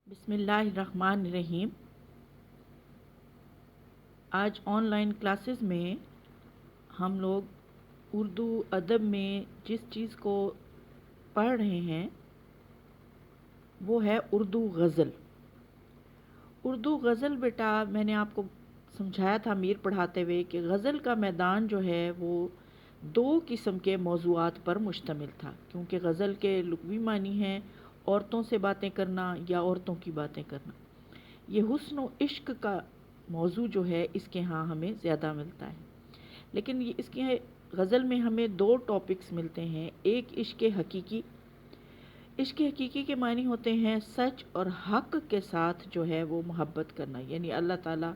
بسم اللہ الرحمن الرحیم۔ آج آن لائن کلاسز میں ہم لوگ اردو ادب میں جس چیز کو پڑھ رہے ہیں وہ ہے اردو غزل۔ اردو غزل بیٹا میں نے آپ کو سمجھایا تھا میر پڑھاتے ہوئے کہ غزل کا میدان جو ہے وہ دو قسم کے موضوعات پر مشتمل تھا، کیونکہ غزل کے لغوی معنی ہیں عورتوں سے باتیں کرنا یا عورتوں کی باتیں کرنا۔ یہ حسن و عشق کا موضوع جو ہے اس کے ہاں ہمیں زیادہ ملتا ہے، لیکن یہ اس کے غزل میں ہمیں دو ٹاپکس ملتے ہیں۔ ایک عشق حقیقی۔ عشق حقیقی کے معنی ہوتے ہیں سچ اور حق کے ساتھ جو ہے وہ محبت کرنا، یعنی اللہ تعالیٰ،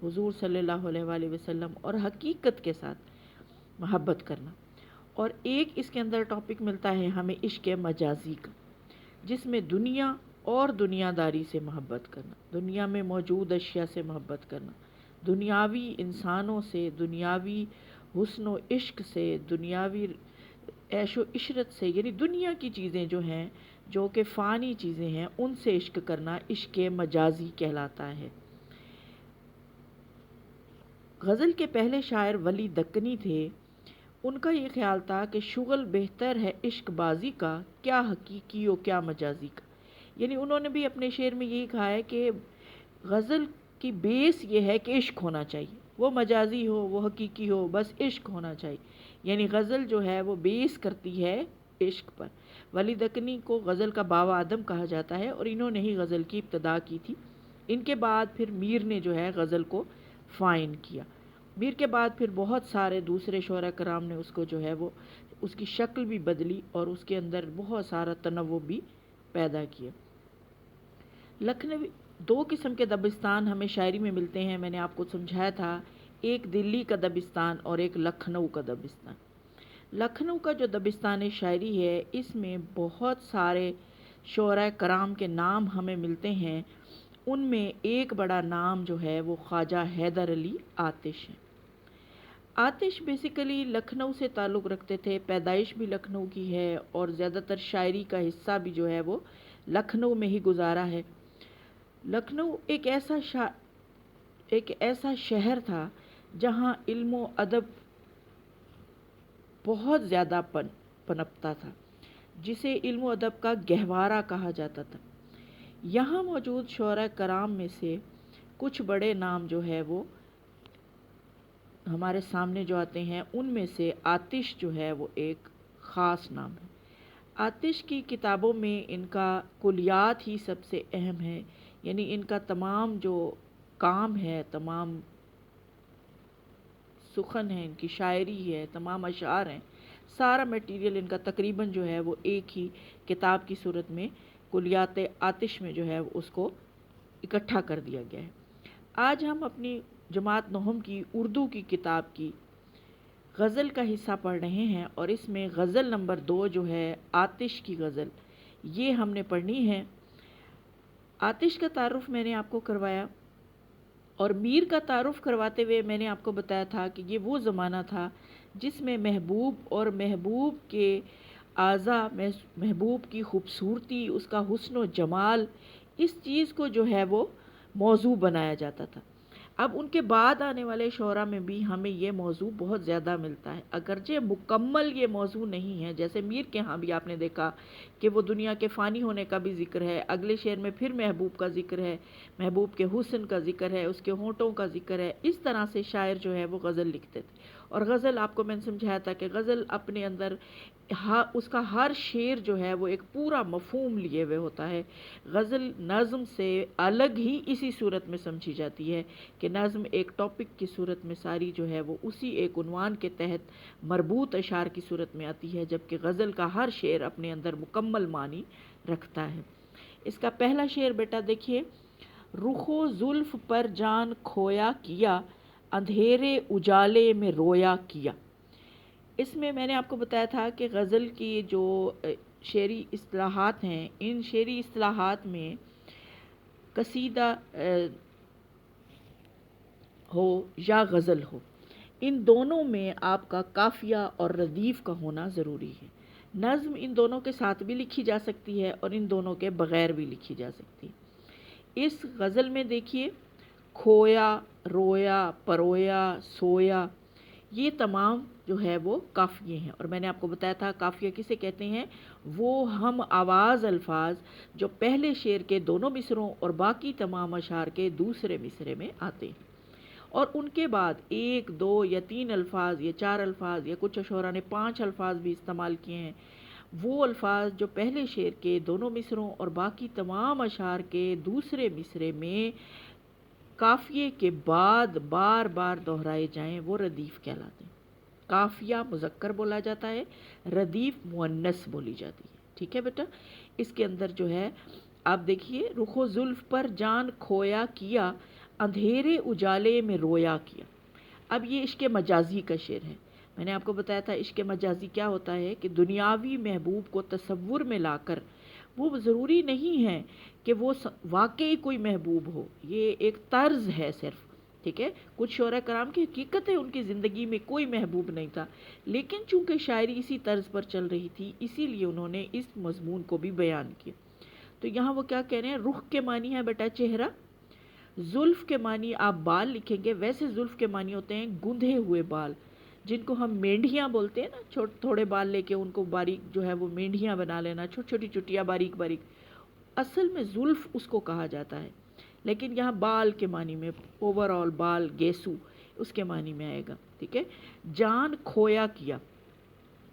حضور صلی اللہ علیہ وآلہ وسلم اور حقیقت کے ساتھ محبت کرنا۔ اور ایک اس کے اندر ٹاپک ملتا ہے ہمیں عشق مجازی کا، جس میں دنیا اور دنیا داری سے محبت کرنا، دنیا میں موجود اشیاء سے محبت کرنا، دنیاوی انسانوں سے، دنیاوی حسن و عشق سے، دنیاوی عیش و عشرت سے، یعنی دنیا کی چیزیں جو ہیں جو کہ فانی چیزیں ہیں ان سے عشق کرنا عشق مجازی کہلاتا ہے۔ غزل کے پہلے شاعر ولی دکنی تھے۔ ان کا یہ خیال تھا کہ شغل بہتر ہے عشق بازی کا، کیا حقیقی و کیا مجازی کا، یعنی انہوں نے بھی اپنے شعر میں یہی کہا ہے کہ غزل کی بیس یہ ہے کہ عشق ہونا چاہیے، وہ مجازی ہو وہ حقیقی ہو، بس عشق ہونا چاہیے، یعنی غزل جو ہے وہ بیس کرتی ہے عشق پر۔ ولی دکنی کو غزل کا بابا آدم کہا جاتا ہے اور انہوں نے ہی غزل کی ابتدا کی تھی۔ ان کے بعد پھر میر نے جو ہے غزل کو فائن کیا۔ میر کے بعد پھر بہت سارے دوسرے شعراء کرام نے اس کو جو ہے وہ اس کی شکل بھی بدلی اور اس کے اندر بہت سارا تنوع بھی پیدا کیا۔ لکھنوی دو قسم کے دبستان ہمیں شاعری میں ملتے ہیں، میں نے آپ کو سمجھایا تھا، ایک دلی کا دبستان اور ایک لکھنؤ کا دبستان۔ لکھنؤ کا جو دبستان شاعری ہے اس میں بہت سارے شعراء کرام کے نام ہمیں ملتے ہیں۔ ان میں ایک بڑا نام جو ہے وہ خواجہ حیدر علی آتش ہے۔ آتش بیسیکلی لکھنؤ سے تعلق رکھتے تھے، پیدائش بھی لکھنؤ کی ہے اور زیادہ تر شاعری کا حصہ بھی جو ہے وہ لکھنؤ میں ہی گزارا ہے۔ لکھنؤ ایک ایسا شہر تھا جہاں علم و ادب بہت زیادہ پنپتا تھا، جسے علم و ادب کا گہوارہ کہا جاتا تھا۔ یہاں موجود شعراء کرام میں سے کچھ بڑے نام جو ہے وہ ہمارے سامنے جو آتے ہیں، ان میں سے آتش جو ہے وہ ایک خاص نام ہے۔ آتش کی کتابوں میں ان کا کلیات ہی سب سے اہم ہے، یعنی ان کا تمام جو کام ہے، تمام سخن ہے، ان کی شاعری ہے، تمام اشعار ہیں، سارا میٹیریل ان کا تقریباً جو ہے وہ ایک ہی کتاب کی صورت میں کلیات آتش میں جو ہے اس کو اکٹھا کر دیا گیا ہے۔ آج ہم اپنی جماعت نہم کی اردو کی کتاب کی غزل کا حصہ پڑھ رہے ہیں اور اس میں غزل نمبر 2 جو ہے آتش کی غزل، یہ ہم نے پڑھنی ہے۔ آتش کا تعارف میں نے آپ کو کروایا اور میر کا تعارف کرواتے ہوئے میں نے آپ کو بتایا تھا کہ یہ وہ زمانہ تھا جس میں محبوب اور محبوب کے اعضاء، محبوب کی خوبصورتی، اس کا حسن و جمال، اس چیز کو جو ہے وہ موضوع بنایا جاتا تھا۔ اب ان کے بعد آنے والے شعراء میں بھی ہمیں یہ موضوع بہت زیادہ ملتا ہے، اگرچہ مکمل یہ موضوع نہیں ہے، جیسے میر کے ہاں بھی آپ نے دیکھا کہ وہ دنیا کے فانی ہونے کا بھی ذکر ہے، اگلے شعر میں پھر محبوب کا ذکر ہے، محبوب کے حسن کا ذکر ہے، اس کے ہونٹوں کا ذکر ہے۔ اس طرح سے شاعر جو ہے وہ غزل لکھتے تھے، اور غزل آپ کو میں نے سمجھایا تھا کہ غزل اپنے اندر اس کا ہر شعر جو ہے وہ ایک پورا مفہوم لیے ہوئے ہوتا ہے۔ غزل نظم سے الگ ہی اسی صورت میں سمجھی جاتی ہے کہ نظم ایک ٹاپک کی صورت میں ساری جو ہے وہ اسی ایک عنوان کے تحت مربوط اشعار کی صورت میں آتی ہے، جبکہ غزل کا ہر شعر اپنے اندر مکمل معنی رکھتا ہے۔ اس کا پہلا شعر بیٹا دیکھیے، رخ و زلف پر جان کھویا کیا، اندھیرے اجالے میں رویا کیا۔ اس میں نے آپ کو بتایا تھا کہ غزل کی جو شعری اصطلاحات ہیں، ان شعری اصطلاحات میں قصیدہ ہو یا غزل ہو، ان دونوں میں آپ کا قافیہ اور ردیف کا ہونا ضروری ہے۔ نظم ان دونوں کے ساتھ بھی لکھی جا سکتی ہے اور ان دونوں کے بغیر بھی لکھی جا سکتی ہے۔ اس غزل میں دیکھیے کھویا، رویا، پرویا، سویا، یہ تمام جو ہے وہ قافیے ہیں، اور میں نے آپ کو بتایا تھا قافیہ کسے کہتے ہیں، وہ ہم آواز الفاظ جو پہلے شعر کے دونوں مصروں اور باقی تمام اشعار کے دوسرے مصرے میں آتے ہیں، اور ان کے بعد ایک، دو یا تین الفاظ یا چار الفاظ یا کچھ شعراء نے 5 الفاظ بھی استعمال کیے ہیں، وہ الفاظ جو پہلے شعر کے دونوں مصروں اور باقی تمام اشعار کے دوسرے مصرے میں قافیے کے بعد بار بار دہرائے جائیں وہ ردیف کہلاتے ہیں۔ قافیہ مذکر بولا جاتا ہے، ردیف مؤنث بولی جاتی ہے، ٹھیک ہے بیٹا۔ اس کے اندر جو ہے آپ دیکھیے رخ و زلف پر جان کھویا کیا، اندھیرے اجالے میں رویا کیا۔ اب یہ عشق مجازی کا شعر ہے۔ میں نے آپ کو بتایا تھا عشق مجازی کیا ہوتا ہے کہ دنیاوی محبوب کو تصور میں لا کر، وہ ضروری نہیں ہے کہ وہ واقعی کوئی محبوب ہو، یہ ایک طرز ہے صرف، ٹھیک ہے۔ کچھ شعراء کرام کی حقیقت ہے ان کی زندگی میں کوئی محبوب نہیں تھا، لیکن چونکہ شاعری اسی طرز پر چل رہی تھی، اسی لیے انہوں نے اس مضمون کو بھی بیان کیا۔ تو یہاں وہ کیا کہہ رہے ہیں، رخ کے معنی ہے بیٹا چہرہ، زلف کے معنی آپ بال لکھیں گے، ویسے زلف کے معنی ہوتے ہیں گندھے ہوئے بال، جن کو ہم مینڈیاں بولتے ہیں نا، تھوڑے بال لے کے ان کو باریک جو ہے وہ مینڈیاں بنا لینا، چھوٹی چھوٹی چٹیاں باریک باریک، اصل میں زلف اس کو کہا جاتا ہے، لیکن یہاں بال کے معنی میں اوور آل بال، گیسو، اس کے معنی میں آئے گا، ٹھیک ہے۔ جان کھویا کیا،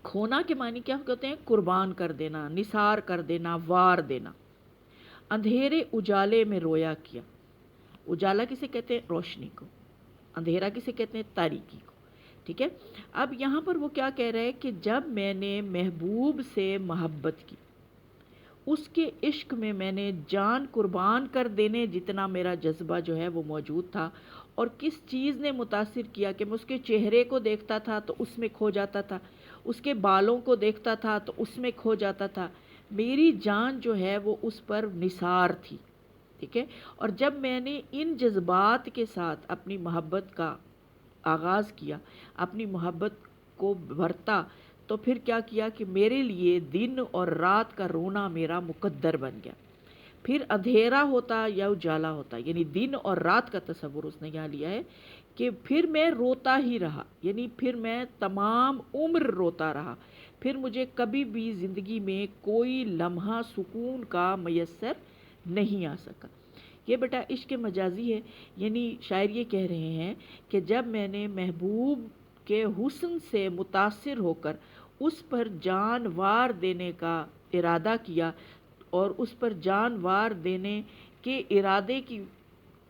کھونا کے معنی کیا کہتے ہیں، قربان کر دینا، نثار کر دینا، وار دینا۔ اندھیرے اجالے میں رویا کیا، اجالا کسے کہتے ہیں، روشنی کو، اندھیرا کسے کہتے ہیں، تاریکی کو، ٹھیک ہے۔ اب یہاں پر وہ کیا کہہ رہے ہیں کہ جب میں نے محبوب سے محبت کی، اس کے عشق میں نے جان قربان کر دینے جتنا میرا جذبہ جو ہے وہ موجود تھا، اور کس چیز نے متاثر کیا کہ میں اس کے چہرے کو دیکھتا تھا تو اس میں کھو جاتا تھا، اس کے بالوں کو دیکھتا تھا تو اس میں کھو جاتا تھا، میری جان جو ہے وہ اس پر نثار تھی، ٹھیک ہے۔ اور جب میں نے ان جذبات کے ساتھ اپنی محبت کا آغاز کیا، اپنی محبت کو برتا، تو پھر کیا کیا کہ میرے لیے دن اور رات کا رونا میرا مقدر بن گیا، پھر اندھیرا ہوتا یا اجالا ہوتا، یعنی دن اور رات کا تصور اس نے یہاں لیا ہے کہ پھر میں روتا ہی رہا، یعنی پھر میں تمام عمر روتا رہا، پھر مجھے کبھی بھی زندگی میں کوئی لمحہ سکون کا میسر نہیں آ سکا۔ یہ بیٹا عشق مجازی ہے، یعنی شاعر یہ کہہ رہے ہیں کہ جب میں نے محبوب کے حسن سے متاثر ہو کر اس پر جان وار دینے کا ارادہ کیا، اور اس پر جان وار دینے کے ارادے کی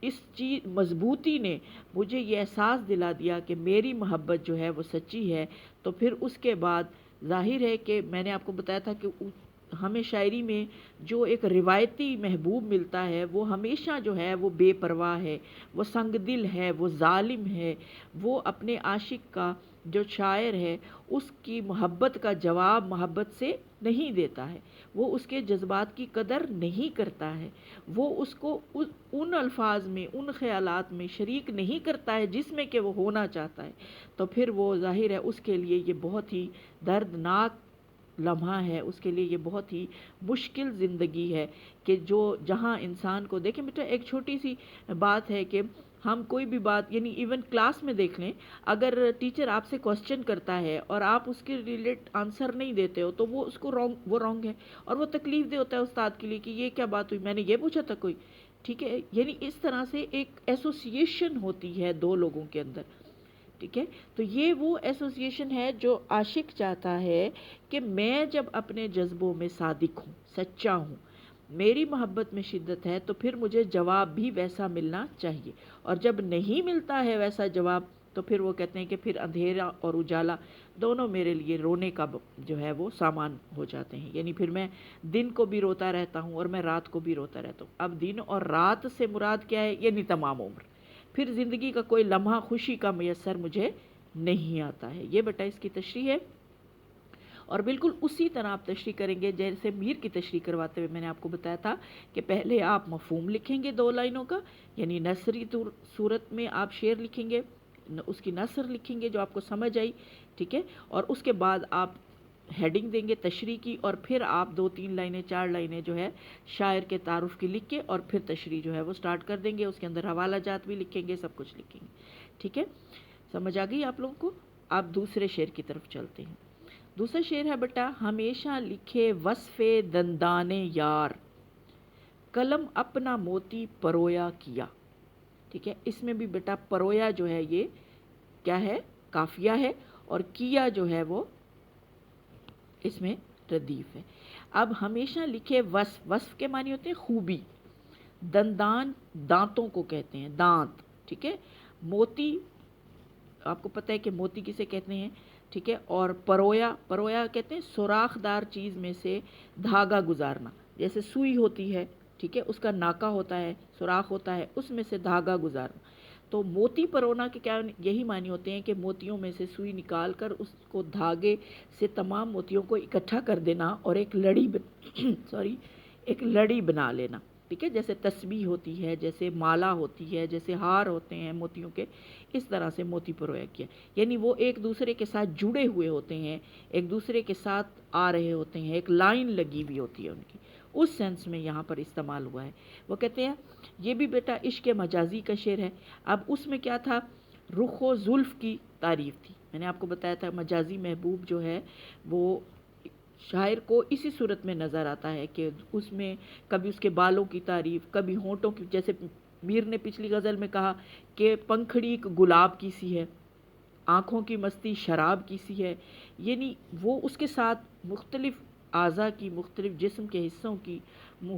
اس چیز مضبوطی نے مجھے یہ احساس دلا دیا کہ میری محبت جو ہے وہ سچی ہے، تو پھر اس کے بعد ظاہر ہے کہ میں نے آپ کو بتایا تھا کہ ہمیں شاعری میں جو ایک روایتی محبوب ملتا ہے وہ ہمیشہ جو ہے وہ بے پرواہ ہے، وہ سنگ دل ہے، وہ ظالم ہے، وہ اپنے عاشق کا جو شاعر ہے اس کی محبت کا جواب محبت سے نہیں دیتا ہے، وہ اس کے جذبات کی قدر نہیں کرتا ہے، وہ اس کو ان الفاظ میں، ان خیالات میں شریک نہیں کرتا ہے جس میں کہ وہ ہونا چاہتا ہے، تو پھر وہ ظاہر ہے اس کے لیے یہ بہت ہی دردناک لمحہ ہے، اس کے لیے یہ بہت ہی مشکل زندگی ہے کہ جو جہاں انسان کو دیکھیں بیٹا، ایک چھوٹی سی بات ہے کہ ہم کوئی بھی بات، یعنی ایون کلاس میں دیکھ لیں، اگر ٹیچر آپ سے کوسچن کرتا ہے اور آپ اس کے ریلیٹ آنسر نہیں دیتے ہو تو وہ اس کو رانگ ہے، اور وہ تکلیف دہ ہوتا ہے استاد کے لیے کہ یہ کیا بات ہوئی، میں نے یہ پوچھا تھا کوئی، ٹھیک ہے، یعنی اس طرح سے ایک ایسوسیشن ہوتی ہے دو لوگوں کے اندر، ٹھیک ہے۔ تو یہ وہ ایسوسیشن ہے جو عاشق چاہتا ہے کہ میں جب اپنے جذبوں میں صادق ہوں، سچا ہوں، میری محبت میں شدت ہے، تو پھر مجھے جواب بھی ویسا ملنا چاہیے، اور جب نہیں ملتا ہے ویسا جواب تو پھر وہ کہتے ہیں کہ پھر اندھیرا اور اجالا دونوں میرے لیے رونے کا جو ہے وہ سامان ہو جاتے ہیں، یعنی پھر میں دن کو بھی روتا رہتا ہوں اور میں رات کو بھی روتا رہتا ہوں۔ اب دن اور رات سے مراد کیا ہے، یعنی تمام عمر، پھر زندگی کا کوئی لمحہ خوشی کا میسر مجھے نہیں آتا ہے۔ یہ بیٹا اس کی تشریح ہے، اور بالکل اسی طرح آپ تشریح کریں گے جیسے میر کی تشریح کرواتے ہوئے میں نے آپ کو بتایا تھا کہ پہلے آپ مفہوم لکھیں گے 2 لائنوں کا، یعنی نثری صورت میں آپ شعر لکھیں گے، اس کی نثر لکھیں گے جو آپ کو سمجھ آئی، ٹھیک ہے، اور اس کے بعد آپ ہیڈنگ دیں گے تشریح کی، اور پھر آپ 2-3 لائنیں 4 لائنیں جو ہے شاعر کے تعارف کی لکھ کے اور پھر تشریح جو ہے وہ سٹارٹ کر دیں گے. اس کے اندر حوالہ جات بھی لکھیں گے، سب کچھ لکھیں گے. ٹھیک ہے، سمجھ آ گئی آپ لوگوں کو؟ آپ دوسرے شعر کی طرف چلتے ہیں. دوسرا شعر ہے بیٹا، ہمیشہ لکھے وصف دندان یار، قلم اپنا موتی پرویا کیا. ٹھیک ہے، اس میں بھی بیٹا پرویا جو ہے یہ کیا ہے؟ قافیہ ہے، اور کیا جو ہے وہ اس میں ردیف ہے. اب ہمیشہ لکھے وصف، وصف کے معنی ہوتے ہیں خوبی. دندان دانتوں کو کہتے ہیں، دانت. ٹھیک ہے، موتی آپ کو پتہ ہے کہ موتی کسے کہتے ہیں. ٹھیک ہے، اور پرویا، پرویا کہتے ہیں سوراخ دار چیز میں سے دھاگا گزارنا. جیسے سوئی ہوتی ہے، ٹھیک ہے، اس کا ناکا ہوتا ہے، سوراخ ہوتا ہے، اس میں سے دھاگا گزارنا. تو موتی پرونا کے کیا یہی معنی ہوتے ہیں کہ موتیوں میں سے سوئی نکال کر اس کو دھاگے سے تمام موتیوں کو اکٹھا کر دینا اور ایک لڑی ایک لڑی بنا لینا. ٹھیک ہے، جیسے تسبیح ہوتی ہے، جیسے مالا ہوتی ہے، جیسے ہار ہوتے ہیں موتیوں کے، اس طرح سے موتی پرویا کیا. یعنی وہ ایک دوسرے کے ساتھ جڑے ہوئے ہوتے ہیں، ایک دوسرے کے ساتھ آ رہے ہوتے ہیں، ایک لائن لگی ہوئی ہوتی ہے ان کی. اس سینس میں یہاں پر استعمال ہوا ہے. وہ کہتے ہیں یہ بھی بیٹا عشق مجازی کا شعر ہے. اب اس میں کیا تھا؟ رخ و زلف کی تعریف تھی. میں نے آپ کو بتایا تھا مجازی محبوب جو ہے وہ شاعر کو اسی صورت میں نظر آتا ہے کہ اس میں کبھی اس کے بالوں کی تعریف، کبھی ہونٹوں کی، جیسے میر نے پچھلی غزل میں کہا کہ پنکھڑی ایک گلاب کی سی ہے، آنکھوں کی مستی شراب کی سی ہے. یعنی وہ اس کے ساتھ مختلف اعضاء کی، مختلف جسم کے حصوں کی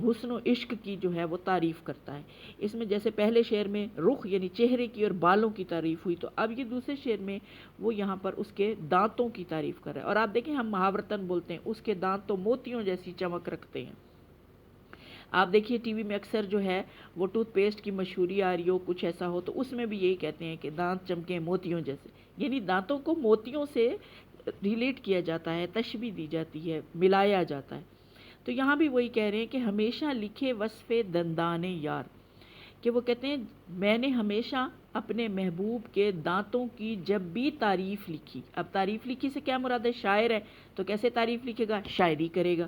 حسن و عشق کی جو ہے وہ تعریف کرتا ہے. اس میں جیسے پہلے شعر میں رخ یعنی چہرے کی اور بالوں کی تعریف ہوئی، تو اب یہ دوسرے شعر میں وہ یہاں پر اس کے دانتوں کی تعریف کر رہا ہے. اور آپ دیکھیں ہم محاورتاً بولتے ہیں اس کے دانت تو موتیوں جیسی چمک رکھتے ہیں. آپ دیکھیے ٹی وی میں اکثر جو ہے وہ ٹوتھ پیسٹ کی مشہوری آ رہی ہو، کچھ ایسا ہو، تو اس میں بھی یہی کہتے ہیں کہ دانت چمکے موتیوں جیسے. یعنی دانتوں کو موتیوں سے ریلیٹ کیا جاتا ہے، تشبیہ دی جاتی ہے، ملایا جاتا ہے. تو یہاں بھی وہی کہہ رہے ہیں کہ ہمیشہ لکھے وصف دندان یار، کہ وہ کہتے ہیں میں نے ہمیشہ اپنے محبوب کے دانتوں کی جب بھی تعریف لکھی. اب تعریف لکھی سے کیا مراد ہے؟ شاعر ہے تو کیسے تعریف لکھے گا؟ شاعری کرے گا،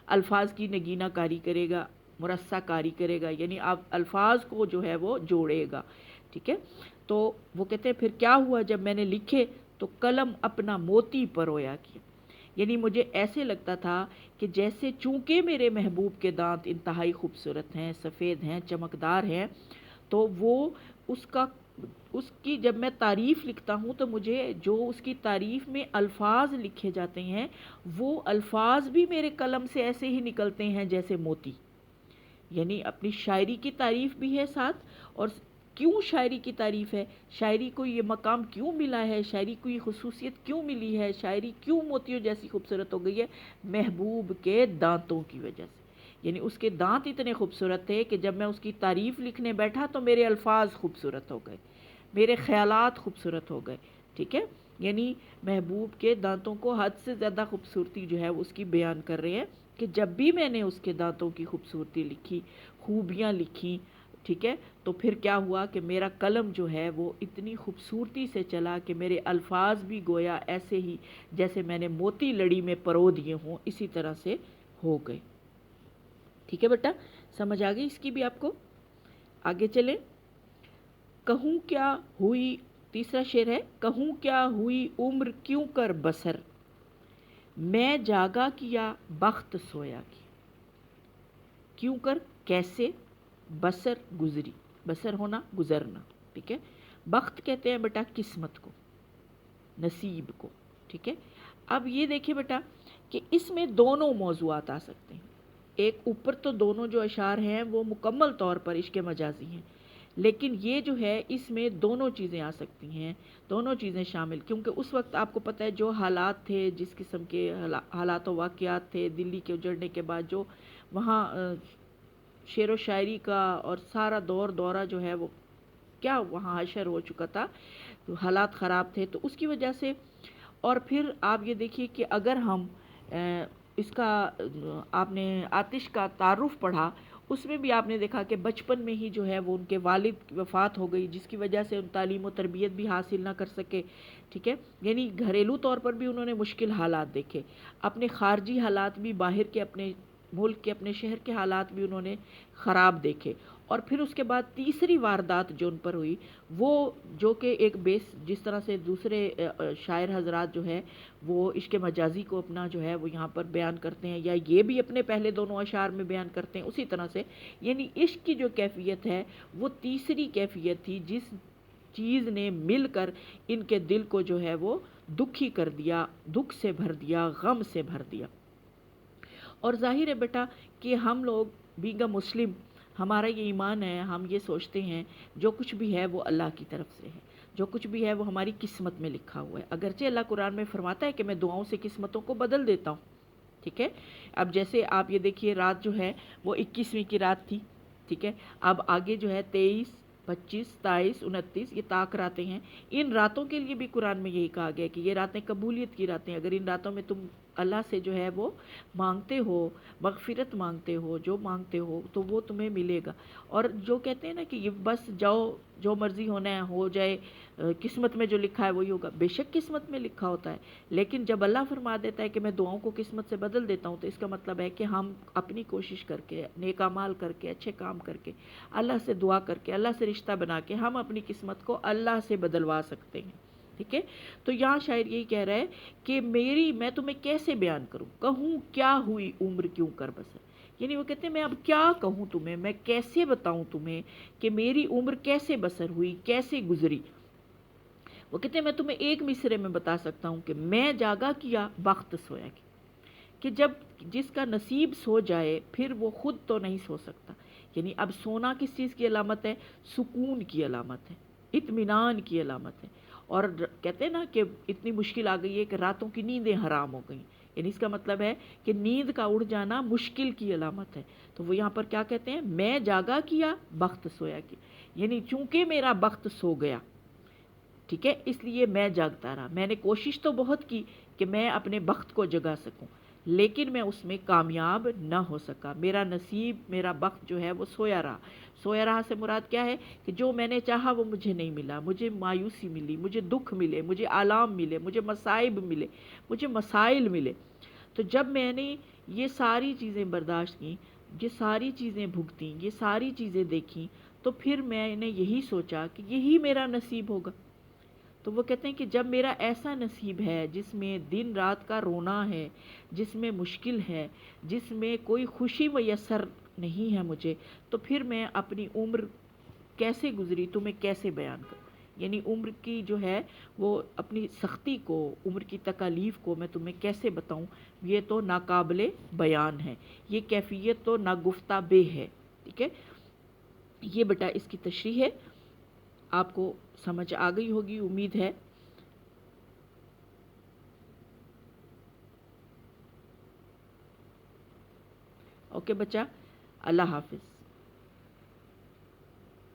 الفاظ کی نگینہ کاری کرے گا، مرصع کاری کرے گا، یعنی آپ الفاظ کو جو ہے وہ جوڑے گا. ٹھیک ہے، تو وہ کہتے ہیں پھر کیا ہوا جب میں نے لکھے تو قلم اپنا موتی پرویا کیا. یعنی مجھے ایسے لگتا تھا کہ جیسے چونکہ میرے محبوب کے دانت انتہائی خوبصورت ہیں، سفید ہیں، چمکدار ہیں، تو وہ اس کی جب میں تعریف لکھتا ہوں تو مجھے جو اس کی تعریف میں الفاظ لکھے جاتے ہیں وہ الفاظ بھی میرے قلم سے ایسے ہی نکلتے ہیں جیسے موتی. یعنی اپنی شاعری کی تعریف بھی ہے ساتھ. اور کیوں شاعری کی تعریف ہے؟ شاعری کو یہ مقام کیوں ملا ہے؟ شاعری کو یہ خصوصیت کیوں ملی ہے؟ شاعری کیوں موتیوں جیسی خوبصورت ہو گئی ہے؟ محبوب کے دانتوں کی وجہ سے. یعنی اس کے دانت اتنے خوبصورت تھے کہ جب میں اس کی تعریف لکھنے بیٹھا تو میرے الفاظ خوبصورت ہو گئے، میرے خیالات خوبصورت ہو گئے. ٹھیک ہے، یعنی محبوب کے دانتوں کو حد سے زیادہ خوبصورتی جو ہے اس کی بیان کر رہے ہیں کہ جب بھی میں نے اس کے دانتوں کی خوبصورتی لکھی، خوبیاں لکھی، ٹھیک ہے، تو پھر کیا ہوا کہ میرا قلم جو ہے وہ اتنی خوبصورتی سے چلا کہ میرے الفاظ بھی گویا ایسے ہی جیسے میں نے موتی لڑی میں پرو دیے ہوں اسی طرح سے ہو گئے. ٹھیک ہے بیٹا، سمجھ آ گئی اس کی بھی آپ کو؟ آگے چلیں. کہوں کیا ہوئی، تیسرا شعر ہے، کہوں کیا ہوئی عمر کیوں کر بسر، میں جاگا کیا بخت سویا کی. کیوں کر کیسے، بسر گزری، بسر ہونا گزرنا. ٹھیک ہے، بخت کہتے ہیں بیٹا قسمت کو، نصیب کو. ٹھیک ہے، اب یہ دیکھیں بیٹا کہ اس میں دونوں موضوعات آ سکتے ہیں. ایک اوپر تو دونوں جو اشعار ہیں وہ مکمل طور پر عشق مجازی ہیں، لیکن یہ جو ہے اس میں دونوں چیزیں آ سکتی ہیں، دونوں چیزیں شامل، کیونکہ اس وقت آپ کو پتہ ہے جو حالات تھے، جس قسم کے حالات و واقعات تھے دلی کے اجڑنے کے بعد، جو وہاں شعر و شاعری کا اور سارا دورہ جو ہے وہ کیا وہاں حشر ہو چکا تھا، حالات خراب تھے، تو اس کی وجہ سے. اور پھر آپ یہ دیکھیے کہ اگر ہم اس کا آپ نے آتش کا تعارف پڑھا، اس میں بھی آپ نے دیکھا کہ بچپن میں ہی جو ہے وہ ان کے والد کی وفات ہو گئی، جس کی وجہ سے ان تعلیم و تربیت بھی حاصل نہ کر سکے، ٹھیک ہے، یعنی گھریلو طور پر بھی انہوں نے مشکل حالات دیکھے، اپنے خارجی حالات بھی، باہر کے اپنے ملک کے اپنے شہر کے حالات بھی انہوں نے خراب دیکھے، اور پھر اس کے بعد تیسری واردات جو ان پر ہوئی وہ جو کہ ایک بیس جس طرح سے دوسرے شاعر حضرات جو ہے وہ عشق مجازی کو اپنا جو ہے وہ یہاں پر بیان کرتے ہیں، یا یہ بھی اپنے پہلے دونوں اشعار میں بیان کرتے ہیں، اسی طرح سے یعنی عشق کی جو کیفیت ہے وہ تیسری کیفیت تھی جس چیز نے مل کر ان کے دل کو جو ہے وہ دکھی کر دیا، دکھ سے بھر دیا، غم سے بھر دیا۔ اور ظاہر ہے بیٹا کہ ہم لوگ بینگ اے مسلم، ہمارا یہ ایمان ہے، ہم یہ سوچتے ہیں جو کچھ بھی ہے وہ اللہ کی طرف سے ہے، جو کچھ بھی ہے وہ ہماری قسمت میں لکھا ہوا ہے، اگرچہ اللہ قرآن میں فرماتا ہے کہ میں دعاؤں سے قسمتوں کو بدل دیتا ہوں، ٹھیک ہے۔ اب جیسے آپ یہ دیکھیے رات جو ہے وہ 21ویں کی رات تھی، ٹھیک ہے، اب آگے جو ہے 23، 25، 27، 29 یہ طاق راتیں ہیں، ان راتوں کے لیے بھی قرآن میں یہی کہا گیا کہ یہ راتیں قبولیت کی راتیں، اگر ان راتوں میں تم اللہ سے جو ہے وہ مانگتے ہو، مغفرت مانگتے ہو، جو مانگتے ہو تو وہ تمہیں ملے گا۔ اور جو کہتے ہیں نا کہ یہ بس جاؤ جو مرضی ہونا ہے ہو جائے، قسمت میں جو لکھا ہے وہی ہوگا، بے شک قسمت میں لکھا ہوتا ہے، لیکن جب اللہ فرما دیتا ہے کہ میں دعاؤں کو قسمت سے بدل دیتا ہوں تو اس کا مطلب ہے کہ ہم اپنی کوشش کر کے، نیک اعمال کر کے، اچھے کام کر کے، اللہ سے دعا کر کے، اللہ سے رشتہ بنا کے ہم اپنی قسمت کو اللہ سے بدلوا سکتے ہیں، ٹھیک ہے۔ تو یہاں شاعر یہی کہہ رہا ہے کہ میں تمہیں کیسے بیان کروں، کہوں کیا ہوئی عمر کیوں کر بسر، یعنی وہ کہتے ہیں میں اب کیا کہوں تمہیں، میں کیسے بتاؤں تمہیں کہ میری عمر کیسے بسر ہوئی، کیسے گزری۔ وہ کہتے ہیں میں تمہیں ایک مصرے میں بتا سکتا ہوں کہ میں جاگا کیا بخت سویا کیا، کہ جب جس کا نصیب سو جائے پھر وہ خود تو نہیں سو سکتا، یعنی اب سونا کس چیز کی علامت ہے، سکون کی علامت ہے، اطمینان کی علامت ہے، اور کہتے ہیں نا کہ اتنی مشکل آ گئی ہے کہ راتوں کی نیندیں حرام ہو گئیں، یعنی اس کا مطلب ہے کہ نیند کا اڑ جانا مشکل کی علامت ہے، تو وہ یہاں پر کیا کہتے ہیں، میں جاگا کیا بخت سویا کیا، یعنی چونکہ میرا بخت سو گیا، ٹھیک ہے، اس لیے میں جاگتا رہا، میں نے کوشش تو بہت کی کہ میں اپنے بخت کو جگا سکوں، لیکن میں اس میں کامیاب نہ ہو سکا، میرا نصیب، میرا بخت جو ہے وہ سویا رہا۔ سویا رہا سے مراد کیا ہے کہ جو میں نے چاہا وہ مجھے نہیں ملا، مجھے مایوسی ملی، مجھے دکھ ملے، مجھے آلام ملے، مجھے مصائب ملے، مجھے مسائل ملے۔ تو جب میں نے یہ ساری چیزیں برداشت کیں، یہ ساری چیزیں بھگتیں، یہ ساری چیزیں دیکھیں، تو پھر میں نے یہی سوچا کہ یہی میرا نصیب ہوگا۔ تو وہ کہتے ہیں کہ جب میرا ایسا نصیب ہے جس میں دن رات کا رونا ہے، جس میں مشکل ہے، جس میں کوئی خوشی میسر نہیں ہے مجھے، تو پھر میں اپنی عمر کیسے گزری تمہیں کیسے بیان کروں، یعنی عمر کی جو ہے وہ اپنی سختی کو، عمر کی تکالیف کو میں تمہیں کیسے بتاؤں، یہ تو ناقابل بیان ہے، یہ کیفیت تو ناگفتہ بے ہے، ٹھیک ہے۔ یہ بیٹا اس کی تشریح ہے، آپ کو سمجھ آ گئی ہوگی امید ہے۔ اوکے بچہ، اللہ حافظ۔